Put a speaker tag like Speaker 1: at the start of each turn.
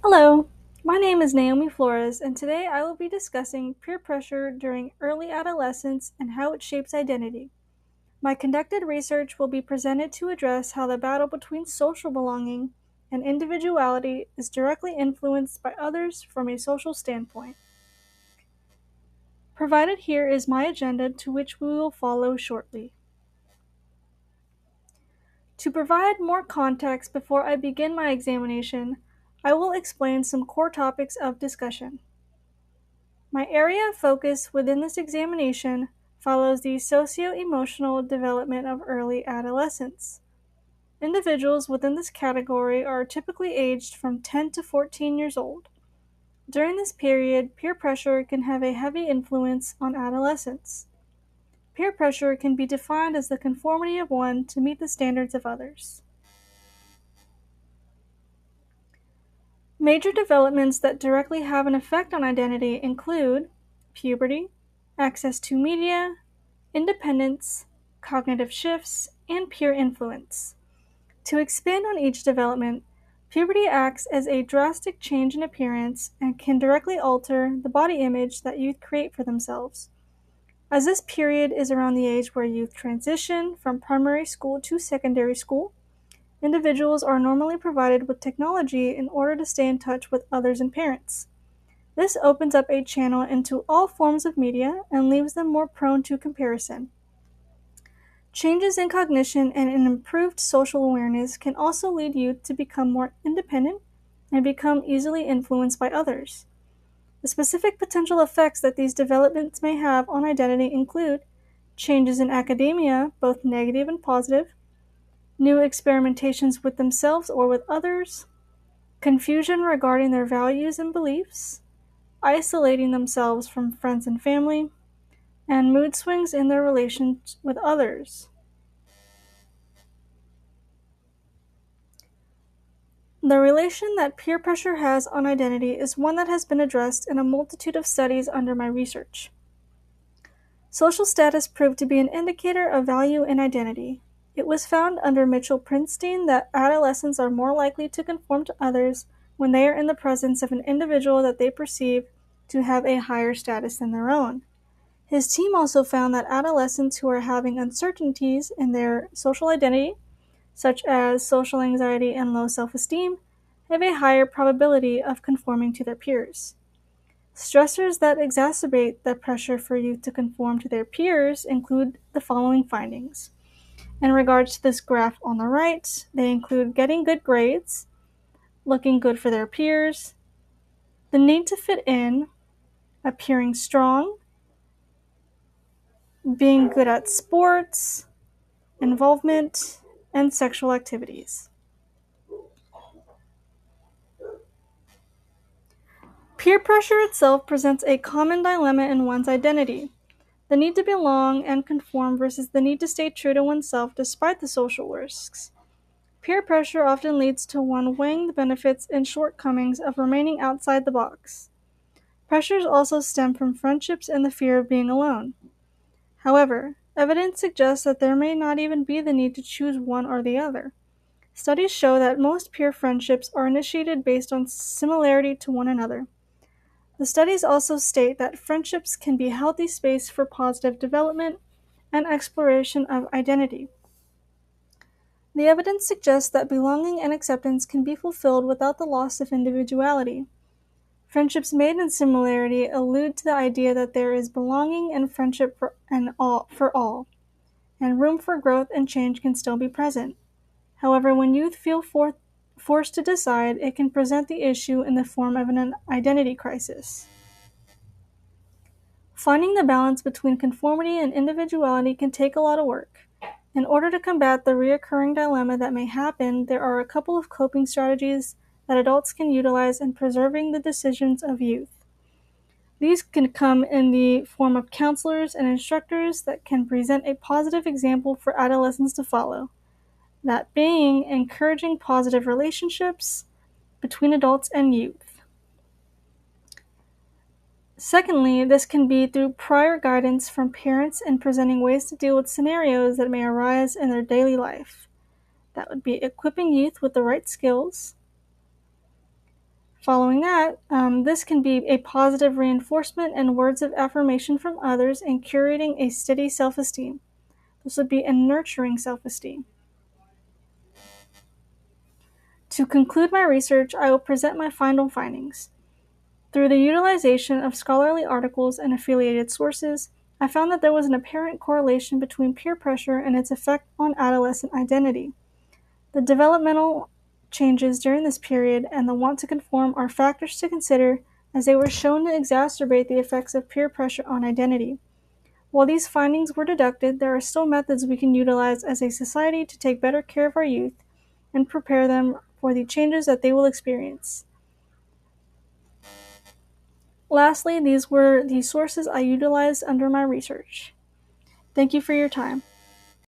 Speaker 1: Hello, my name is Naomi Flores, and today I will be discussing peer pressure during early adolescence and how it shapes identity. My conducted research will be presented to address how the battle between social belonging and individuality is directly influenced by others from a social standpoint. Provided here is my agenda to which we will follow shortly. To provide more context before I begin my examination, I will explain some core topics of discussion. My area of focus within this examination follows the socio-emotional development of early adolescence. Individuals within this category are typically aged from 10 to 14 years old. During this period, peer pressure can have a heavy influence on adolescents. Peer pressure can be defined as the conformity of one to meet the standards of others. Major developments that directly have an effect on identity include puberty, access to media, independence, cognitive shifts, and peer influence. To expand on each development, puberty acts as a drastic change in appearance and can directly alter the body image that youth create for themselves. As this period is around the age where youth transition from primary school to secondary school, individuals are normally provided with technology in order to stay in touch with others and parents. This opens up a channel into all forms of media and leaves them more prone to comparison. Changes in cognition and an improved social awareness can also lead youth to become more independent and become easily influenced by others. The specific potential effects that these developments may have on identity include changes in academia, both negative and positive, new experimentations with themselves or with others, confusion regarding their values and beliefs, isolating themselves from friends and family, and mood swings in their relations with others. The relation that peer pressure has on identity is one that has been addressed in a multitude of studies under my research. Social status proved to be an indicator of value in identity. It was found under Mitchell-Prinstein that adolescents are more likely to conform to others when they are in the presence of an individual that they perceive to have a higher status than their own. His team also found that adolescents who are having uncertainties in their social identity, such as social anxiety and low self-esteem, have a higher probability of conforming to their peers. Stressors that exacerbate the pressure for youth to conform to their peers include the following findings. In regards to this graph on the right, they include getting good grades, looking good for their peers, the need to fit in, appearing strong, being good at sports, involvement, and sexual activities. Peer pressure itself presents a common dilemma in one's identity: the need to belong and conform versus the need to stay true to oneself despite the social risks. Peer pressure often leads to one weighing the benefits and shortcomings of remaining outside the box. Pressures also stem from friendships and the fear of being alone. However, evidence suggests that there may not even be the need to choose one or the other. Studies show that most peer friendships are initiated based on similarity to one another. The studies also state that friendships can be a healthy space for positive development and exploration of identity. The evidence suggests that belonging and acceptance can be fulfilled without the loss of individuality. Friendships made in similarity allude to the idea that there is belonging and friendship for all, and room for growth and change can still be present. However, when youth feel forced to decide, it can present the issue in the form of an identity crisis. Finding the balance between conformity and individuality can take a lot of work. In order to combat the reoccurring dilemma that may happen, there are a couple of coping strategies that adults can utilize in preserving the decisions of youth. These can come in the form of counselors and instructors that can present a positive example for adolescents to follow, that being encouraging positive relationships between adults and youth. Secondly, this can be through prior guidance from parents in presenting ways to deal with scenarios that may arise in their daily life. That would be equipping youth with the right skills. Following that, this can be a positive reinforcement and words of affirmation from others and curating a steady self-esteem. This would be a nurturing self-esteem. To conclude my research, I will present my final findings. Through the utilization of scholarly articles and affiliated sources, I found that there was an apparent correlation between peer pressure and its effect on adolescent identity. The developmental changes during this period and the want to conform are factors to consider, as they were shown to exacerbate the effects of peer pressure on identity. While these findings were deducted, there are still methods we can utilize as a society to take better care of our youth and prepare them for the changes that they will experience. Lastly, these were the sources I utilized under my research. Thank you for your time.